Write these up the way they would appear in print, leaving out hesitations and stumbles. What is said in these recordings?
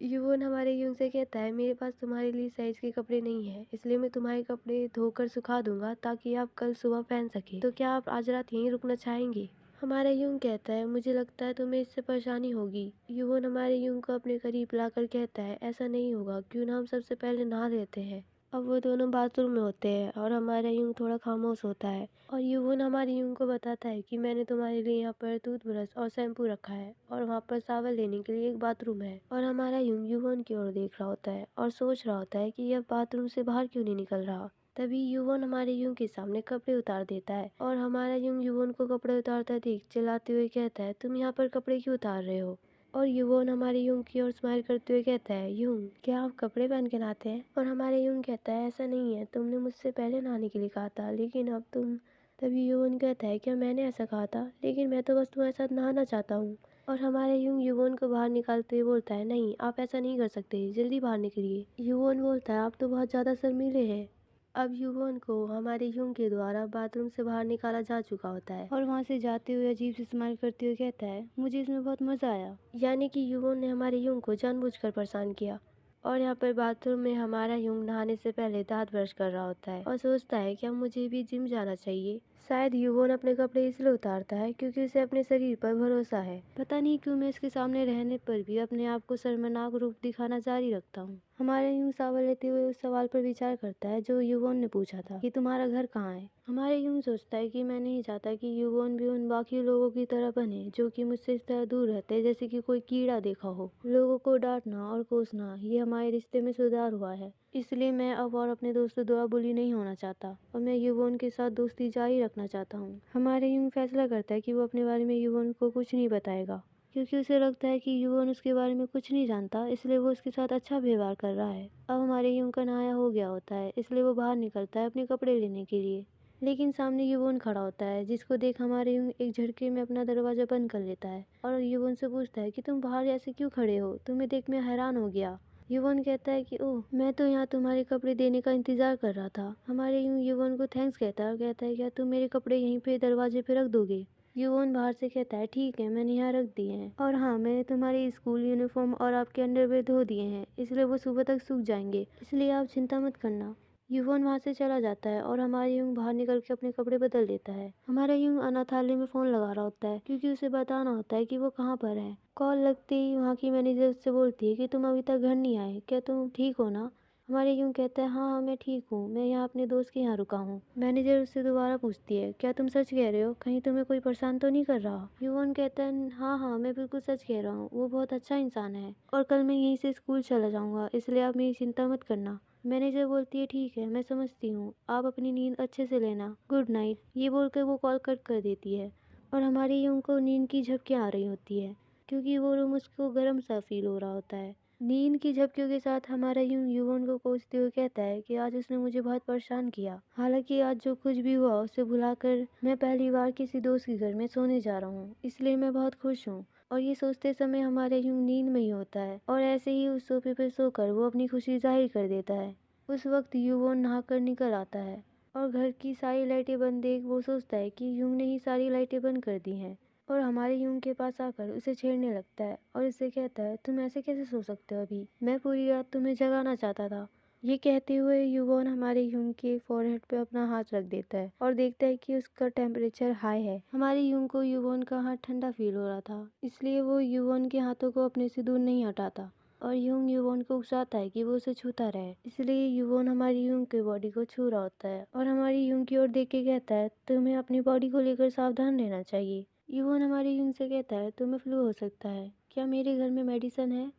युवन हमारे यूं से कहता है, मेरे पास तुम्हारे लिए साइज के कपड़े नहीं है, इसलिए मैं तुम्हारे कपड़े धोकर सुखा दूंगा ताकि आप कल सुबह पहन सके। तो क्या आप आज रात यहीं रुकना चाहेंगे? हमारा यूं कहता है, मुझे लगता है तुम्हें इससे परेशानी होगी। युवन हमारे यूं को अपने करीब लाकर कहता है, ऐसा नहीं होगा, क्यों ना हम सबसे पहले नहा लेते हैं। अब वो दोनों बाथरूम में होते हैं और हमारा यूं थोड़ा खामोश होता है और युवन हमारे यूं को बताता है कि मैंने तुम्हारे लिए यहाँ पर टूथब्रश और शैम्पू रखा है और वहाँ पर साबुन लेने के लिए एक बाथरूम है। और हमारा यूं युवन की ओर देख रहा होता है और सोच रहा होता है कि यह बाथरूम से बाहर क्यों नहीं निकल रहा। तभी युवन हमारे यूं के सामने कपड़े उतार देता है और हमारा यूं युवन को कपड़े उतारता देख चिल्लाते हुए कहता है, तुम यहाँ पर कपड़े क्यों उतार रहे हो? और युवन हमारे यूं की ओर स्माइल करते हुए कहता है, यूं क्या आप कपड़े पहन के नहाते हैं? और हमारे यूं कहता है, ऐसा नहीं है, तुमने मुझसे पहले नहाने के लिए कहा था, लेकिन अब तुम। तभी युवन कहता है, क्या मैंने ऐसा कहा था? लेकिन मैं तो बस तुम्हारे साथ नहाना चाहता हूँ। और हमारे यूं युवन को बाहर निकालते हुए बोलता है, नहीं आप ऐसा नहीं कर सकते, जल्दी बाहर निकलिए। युवन बोलता है, आप तो बहुत ज्यादा शर्मीले हैं। अब युवन को हमारे यूं के द्वारा बाथरूम से बाहर निकाला जा चुका होता है और वहां से जाते हुए अजीब सी स्माइल करते हुए कहता है, मुझे इसमें बहुत मजा आया। यानी कि युवन ने हमारे यूं को जानबूझकर परेशान किया। और यहाँ पर बाथरूम में हमारा यूं नहाने से पहले दांत ब्रश कर रहा होता है और सोचता है, क्या मुझे भी जिम जाना चाहिए? शायद युवन अपने कपड़े इसलिए उतारता है क्योंकि उसे अपने शरीर पर भरोसा है। पता नहीं क्यों मैं इसके सामने रहने पर भी अपने आप को शर्मनाक रूप दिखाना जारी रखता हूँ। हमारा यूं सावल लेते हुए उस सवाल पर विचार करता है जो युवन ने पूछा था कि तुम्हारा घर कहाँ है। हमारे यूं सोचता है कि मैं नहीं चाहता कि युवन भी उन बाकी लोगों की तरह बने जो कि मुझसे इस तरह दूर रहते हैं जैसे कि कोई कीड़ा देखा हो। लोगों को डांटना और कोसना ये हमारे रिश्ते में सुधार हुआ है, इसलिए मैं अब और अपने दोस्तों द्वारा बुली नहीं होना चाहता और मैं युवन के साथ दोस्ती जारी रखना चाहता हूँ। हमारे यूं फैसला करता है कि वो अपने बारे में युवन को कुछ नहीं बताएगा क्योंकि उसे लगता है कि युवन उसके बारे में कुछ नहीं जानता, इसलिए वो उसके साथ अच्छा व्यवहार कर रहा है। अब हमारे यूं का नहाया हो गया होता है, इसलिए वो बाहर निकलता है अपने कपड़े लेने के लिए। लेकिन सामने युवन खड़ा होता है जिसको देख हमारे यूं एक झटके में अपना दरवाजा बंद कर लेता है और युवन से पूछता है कि तुम बाहर ऐसे क्यों खड़े हो, तुम्हें देख मैं हैरान हो गया। युवन कहता है कि ओह, मैं तो यहाँ तुम्हारे कपड़े देने का इंतजार कर रहा था। हमारे यूं युवन को थैंक्स कहता है और कहता है, क्या तुम मेरे कपड़े यहीं पे दरवाजे पे रख दोगे? युवन बाहर से कहता है, ठीक है, मैंने यहाँ रख दिए हैं और हाँ, मैंने तुम्हारी स्कूल यूनिफॉर्म और आपके अंडरवेयर धो दिए हैं, इसलिए वो सुबह तक सूख जाएंगे, इसलिए आप चिंता मत करना। युवन वहां से चला जाता है और हमारा यूं बाहर निकल के अपने कपड़े बदल देता है। हमारा यूं अनाथालय में फोन लगा रहा होता है क्योंकि उसे बताना होता है कि वो कहाँ पर है। कॉल लगते ही वहाँ की मैनेजर उससे बोलती है कि तुम अभी तक घर नहीं आए, क्या तुम ठीक हो ना? हमारे यूं कहता है, हाँ हाँ मैं ठीक हूँ, मैं यहाँ अपने दोस्त के यहाँ रुका हूँ। मैनेजर उससे दोबारा पूछती है, क्या तुम सच कह रहे हो, कहीं तुम्हें कोई परेशान तो नहीं कर रहा? युवन कहता है, हाँ हाँ मैं बिल्कुल सच कह रहा हूँ, वो बहुत अच्छा इंसान है और कल मैं यहीं से स्कूल चला जाऊंगा, इसलिए आप मेरी चिंता मत करना। मैनेजर बोलती है, ठीक है, मैं समझती हूँ, आप अपनी नींद अच्छे से लेना, गुड नाइट। ये बोलकर वो कॉल कट कर देती है और हमारी यूं को नींद की झपकियाँ आ रही होती है क्योंकि वो रूम उसको गर्म सा फील हो रहा होता है। नींद की झपकियों के साथ हमारा यूं युवन को कोसते हुए कहता है कि आज उसने मुझे बहुत परेशान किया। हालांकि आज जो कुछ भी हुआ उसे भुलाकर मैं पहली बार किसी दोस्त के घर में सोने जा रहा हूँ, इसलिए मैं बहुत खुश हूँ। और ये सोचते समय हमारे यूं नींद में ही होता है और ऐसे ही उस सोफे पर सोकर वो अपनी खुशी जाहिर कर देता है। उस वक्त युवन नहाकर निकल आता है और घर की सारी लाइटें बंद देख वो सोचता है कि युंग ने ही सारी लाइटें बंद कर दी हैं और हमारे यूंग के पास आकर उसे छेड़ने लगता है और इससे कहता है, तुम ऐसे कैसे सो सकते हो, अभी मैं पूरी रात तुम्हें जगाना चाहता था। ये कहते हुए युवन हमारे यूंग के फोरहेड पे अपना हाथ रख देता है और देखता है कि उसका टेम्परेचर हाई है। हमारे यूंग को युवन का हाथ ठंडा फील हो रहा था, इसलिए वो युवन के हाथों को अपने से दूर नहीं हटाता और यूंग युवन को उकसाता है कि वो उसे छूता रहे, इसलिए युवन हमारी यूंग की बॉडी को छू रहा होता है और हमारी यूंग की ओर देख के कहता है, तुम्हें अपनी बॉडी को लेकर सावधान रहना चाहिए। युवन हमारी यूं से कहता है, तुम्हें फ्लू हो सकता है, क्या मेरे घर में मेडिसिन है?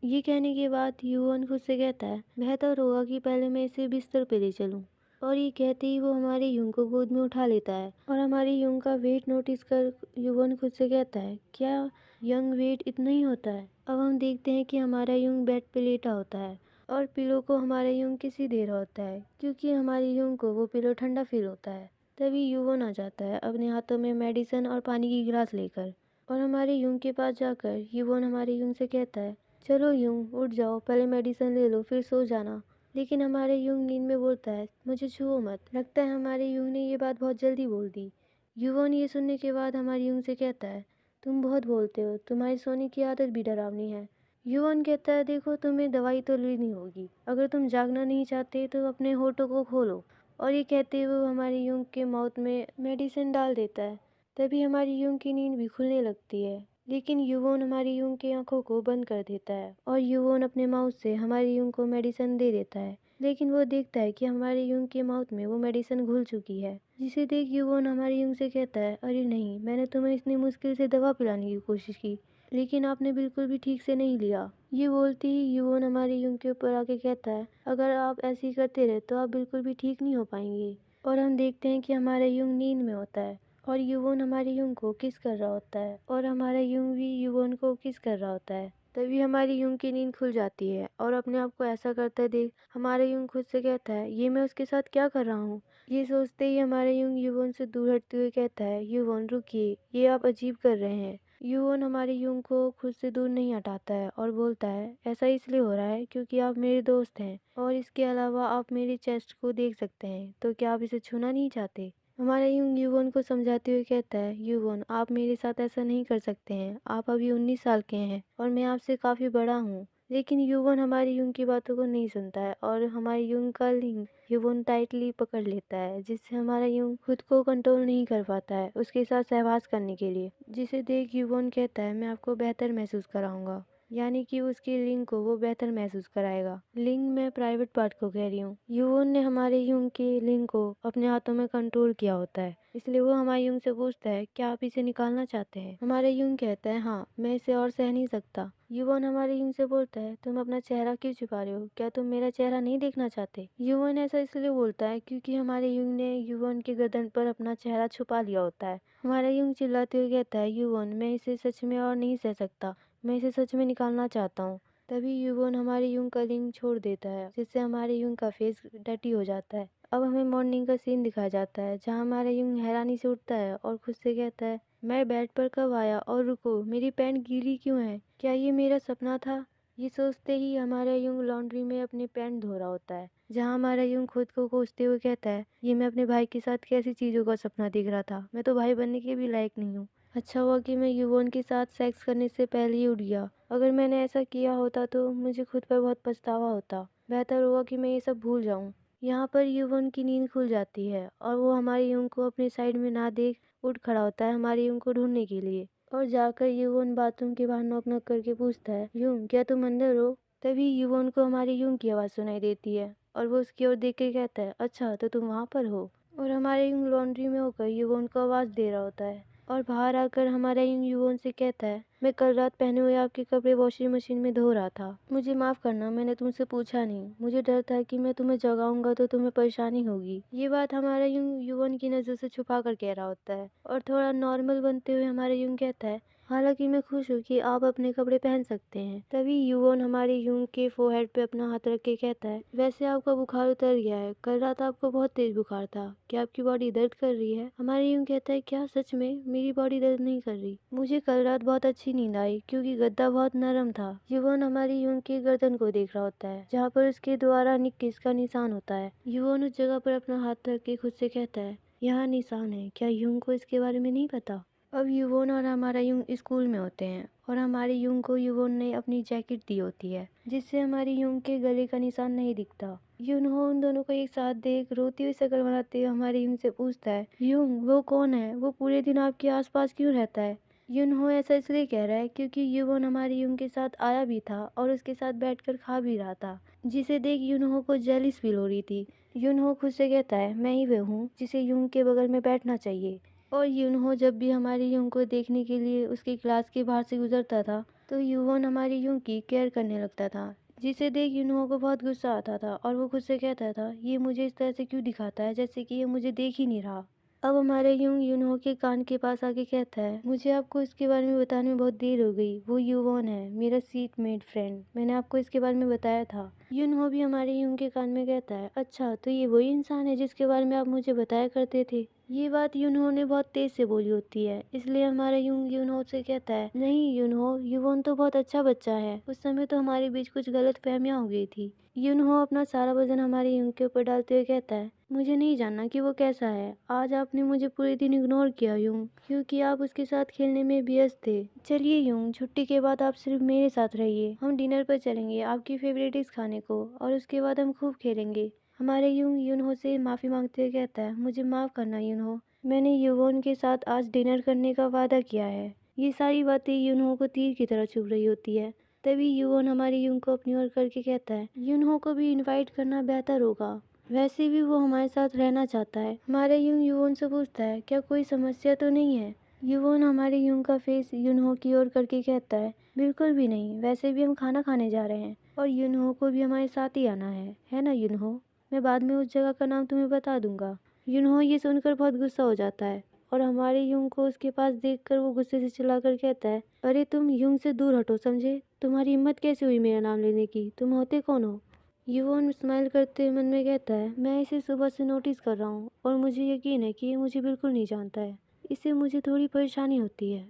ये कहने के बाद युवन खुद से कहता है, बेहतर होगा कि पहले मैं इसे बिस्तर पे ले चलूं। और ये कहते ही वो हमारे यूं को गोद में उठा लेता है और हमारी यूं का वेट नोटिस कर युवन खुद से कहता है, क्या यंग वेट इतना ही होता है? अब हम देखते हैं कि हमारा यूं बेड पे लेटा होता है और पिलो को हमारा यूं किसी दे रहा होता है क्योंकि हमारी यूं को वो पिलो ठंडा फील होता है। तभी युवन आ जाता है अपने हाथों में मेडिसिन और पानी की गिलास लेकर और हमारे यूं के पास जाकर युवन हमारे यूं से कहता है, चलो यूं उठ जाओ, पहले मेडिसिन ले लो फिर सो जाना। लेकिन हमारे यूं नींद में बोलता है, मुझे छुओ मत। लगता है हमारे यूं ने ये बात बहुत जल्दी बोल दी। युवन ये सुनने के बाद हमारे यूं से कहता है, तुम बहुत बोलते हो, तुम्हारी सोने की आदत भी डरावनी है। युवन कहता है, देखो तुम्हें दवाई तो लेनी होगी, अगर तुम जागना नहीं चाहते तो अपने होठों को खोलो। और ये कहते हुए वो हमारी यूं के माउथ में मेडिसिन डाल देता है। तभी हमारी यूं की नींद भी खुलने लगती है। लेकिन युवोन हमारी यूं की आंखों को बंद कर देता है और युवोन अपने माउथ से हमारी यूं को मेडिसिन दे देता है। लेकिन वो देखता है कि हमारे यूं के माउथ में वो मेडिसिन घुल चुकी है, जिसे देख युवोन हमारी यूं से कहता है, अरे नहीं, मैंने तुम्हें इतनी मुश्किल से दवा पिलाने की कोशिश की, लेकिन आपने बिल्कुल भी ठीक से नहीं लिया। ये बोलते ही युवोन हमारी यूं के ऊपर आके कहता है, अगर आप ऐसे ही करते रहे तो आप बिल्कुल भी ठीक नहीं हो पाएंगे। और हम देखते हैं कि हमारा यूं नींद में होता है और युवोन हमारी यूं को किस कर रहा होता है और हमारा यूं भी युवोन को किस कर रहा होता है। तभी हमारी यूं की नींद खुल जाती है और अपने आप को ऐसा करते देख हमारा यूं खुद से कहता है, ये मैं उसके साथ क्या कर रहा हूँ। ये सोचते ही हमारा यूं युवोन से दूर हटते हुए कहता है, युवोन रुकिए, ये आप अजीब कर रहे हैं। युवोन हमारे यूं को खुद से दूर नहीं हटाता है और बोलता है, ऐसा इसलिए हो रहा है क्योंकि आप मेरे दोस्त हैं और इसके अलावा आप मेरी चेस्ट को देख सकते हैं, तो क्या आप इसे छूना नहीं चाहते। हमारा यूं युवोन को समझाते हुए कहता है, युवोन आप मेरे साथ ऐसा नहीं कर सकते हैं, आप अभी 19 साल के हैं और मैं आपसे काफ़ी बड़ा हूँ। लेकिन युवोन हमारी यूं की बातों को नहीं सुनता है और हमारी यूं का लिंग युवोन टाइटली पकड़ लेता है, जिससे हमारा यूं खुद को कंट्रोल नहीं कर पाता है उसके साथ सहवास करने के लिए। जिसे देख युवोन कहता है, मैं आपको बेहतर महसूस कराऊंगा, यानी कि उसकी लिंग को वो बेहतर महसूस कराएगा। लिंग में प्राइवेट पार्ट को कह रही हूँ। युवोन ने हमारे यूं की लिंग को अपने हाथों में कंट्रोल किया होता है, इसलिए वो हमारे यूं से पूछता है, क्या आप इसे निकालना चाहते हैं। हमारा यूं कहता है, हाँ, मैं इसे और सह नहीं सकता। युवोन हमारे यूं से बोलता है, तुम अपना चेहरा क्यों छुपा रहे हो, क्या तुम मेरा चेहरा नहीं देखना चाहते। युवोन ऐसा इसलिए बोलता है क्योंकि हमारे यूं ने युवोन की गर्दन पर अपना चेहरा छुपा लिया होता है। हमारा यूं चिल्लाते हुए कहता है, युवोन मैं इसे सच में और नहीं सह सकता, मैं इसे सच में निकालना चाहता हूँ। तभी युवोन हमारे यूं का लिंग छोड़ देता है, जिससे हमारे यूं का फेस डटी हो जाता है। अब हमें मॉर्निंग का सीन दिखाया जाता है, जहाँ हमारा यूं हैरानी से उठता है और खुद से कहता है, मैं बेड पर कब आया और रुको, मेरी पैंट गीली क्यों है, क्या ये मेरा सपना था। ये सोचते ही हमारा यूं लॉन्ड्री में अपने पैंट धो रहा होता है, जहाँ हमारा यूं खुद को कोसते हुए कहता है, ये मैं अपने भाई के साथ कैसी चीज़ों का सपना देख रहा था, मैं तो भाई बनने के भी लायक नहीं हूँ। अच्छा हुआ कि मैं युवोन के साथ सेक्स करने से पहले ही उठ गया, अगर मैंने ऐसा किया होता तो मुझे खुद पर बहुत पछतावा होता। बेहतर होगा कि मैं ये सब भूल जाऊं। यहाँ पर युवन की नींद खुल जाती है और वो हमारे यूं को अपने साइड में ना देख उठ खड़ा होता है हमारे यूं को ढूंढने के लिए। और जाकर युवन बाथरूम के बाहर नॉक नॉक करके पूछता है, यूं क्या तुम अंदर हो। तभी युवन को हमारी यूं की आवाज़ सुनाई देती है और वो उसकी ओर देख के कहता है, अच्छा तो तुम वहाँ पर हो। और हमारे यूं लॉन्ड्री में होकर युवन को आवाज़ दे रहा होता है और बाहर आकर हमारा यूं युवन से कहता है, मैं कल रात पहने हुए आपके कपड़े वॉशिंग मशीन में धो रहा था, मुझे माफ़ करना, मैंने तुमसे पूछा नहीं, मुझे डर था कि मैं तुम्हें जगाऊंगा तो तुम्हें परेशानी होगी। ये बात हमारा यूं युवन की नज़र से छुपा कर कह रहा होता है और थोड़ा नॉर्मल बनते हुए हमारे यूं कहता है, हालांकि मैं खुश हूँ कि आप अपने कपड़े पहन सकते हैं। तभी युवन हमारे यूं के फोरहेड पे अपना हाथ रख के कहता है, वैसे आपका बुखार उतर गया है, कल रात आपको बहुत तेज बुखार था, क्या आपकी बॉडी दर्द कर रही है। हमारे यूं कहता है, क्या सच में मेरी बॉडी दर्द नहीं कर रही, मुझे कल रात बहुत अच्छी नींद आई क्योंकि गद्दा बहुत नरम था। युवन हमारी यूं की गर्दन को देख रहा होता है, जहाँ पर उसके द्वारा किस का निशान होता है। युवन उस जगह पर अपना हाथ रख के खुद से कहता है, यहाँ निशान है, क्या यूं को इसके बारे में नहीं पता। अब युवोन और हमारा यूं स्कूल में होते हैं और हमारे यूं को युवोन ने अपनी जैकेट दी होती है, जिससे हमारी यूं के गले का निशान नहीं दिखता। यूनहो उन दोनों को एक साथ देख रोती हुई शक्ल बनाते हुए हमारे यूं से पूछता है, यूं वो कौन है, वो पूरे दिन आपके आसपास क्यों रहता है। यूनहो ऐसा इसलिए कह रहा है क्योंकि युवोन हमारे यूं के साथ आया भी था और उसके साथ बैठकर खा भी रहा था, जिसे देख यूनहो को जेलिस फील हो रही थी। यूनहो खुद से कहता है, मैं ही वह हूँ जिसे यूं के बगल में बैठना चाहिए। और यूनहो जब भी हमारी यूं को देखने के लिए उसकी क्लास के बाहर से गुजरता था तो युवन हमारी यूं की केयर करने लगता था, जिसे देख यूनहो को बहुत गुस्सा आता था और वो खुद से कहता था, ये मुझे इस तरह से क्यों दिखाता है जैसे कि ये मुझे देख ही नहीं रहा। अब हमारे यूं यूनहो के कान के पास आके कहता है, मुझे आपको इसके बारे में बताने में बहुत देर हो गई, वो युवन है, मेरा सीटमेट फ्रेंड, मैंने आपको इसके बारे में बताया था। यूनहो भी हमारे यूं के कान में कहता है, अच्छा तो ये वही इंसान है जिसके बारे में आप मुझे बताया करते थे। ये बात यूनहो ने बहुत तेज से बोली होती है, इसलिए हमारा यूंग यूनहो से कहता है, नहीं यूनहो, युवोन तो बहुत अच्छा बच्चा है, उस समय तो हमारे बीच कुछ गलत फहमियाँ हो गई थी। यूनहो अपना सारा वजन हमारे यूंग के ऊपर डालते हुए कहता है, मुझे नहीं जानना कि वो कैसा है। आज आपने मुझे पूरे दिन इग्नोर किया यूंग, क्योंकि आप उसके साथ खेलने में व्यस्त थे। चलिए यूंग, छुट्टी के बाद आप सिर्फ मेरे साथ रहिए। हम डिनर पर चलेंगे आपकी फेवरेट डिश खाने को, और उसके बाद हम खूब खेलेंगे। हमारे यूंग यूनहो से माफ़ी मांगते हुए कहता है, मुझे माफ़ करना यूनहो, मैंने युवोन के साथ आज डिनर करने का वादा किया है। ये सारी बातें यूनहो को तीर की तरह चुभ रही होती है। तभी युवोन हमारे यूंग को अपनी ओर करके कहता है, यूनहो को भी इनवाइट करना बेहतर होगा, वैसे भी वो हमारे साथ रहना चाहता है। हमारे यूंग युवोन से पूछता है, क्या कोई समस्या तो नहीं है। युवोन हमारे यूंग का फेस यूनहो की ओर करके कहता है, बिल्कुल भी नहीं, वैसे भी हम खाना खाने जा रहे हैं और यूनहो को भी हमारे साथ ही आना है ना यूनहो। मैं बाद में उस जगह का नाम तुम्हें बता दूंगा। यूनहो ये सुनकर बहुत गुस्सा हो जाता है और हमारे यूंग को उसके पास देखकर वो गुस्से से चिल्लाकर कहता है, अरे तुम यूंग से दूर हटो, समझे? तुम्हारी हिम्मत कैसे हुई मेरा नाम लेने की? तुम होते कौन हो? युवोन स्माइल करते हुए मन में कहता है, मैं इसे सुबह से नोटिस कर रहा हूँ और मुझे यकीन है कि ये मुझे बिल्कुल नहीं जानता है। इससे मुझे थोड़ी परेशानी होती है।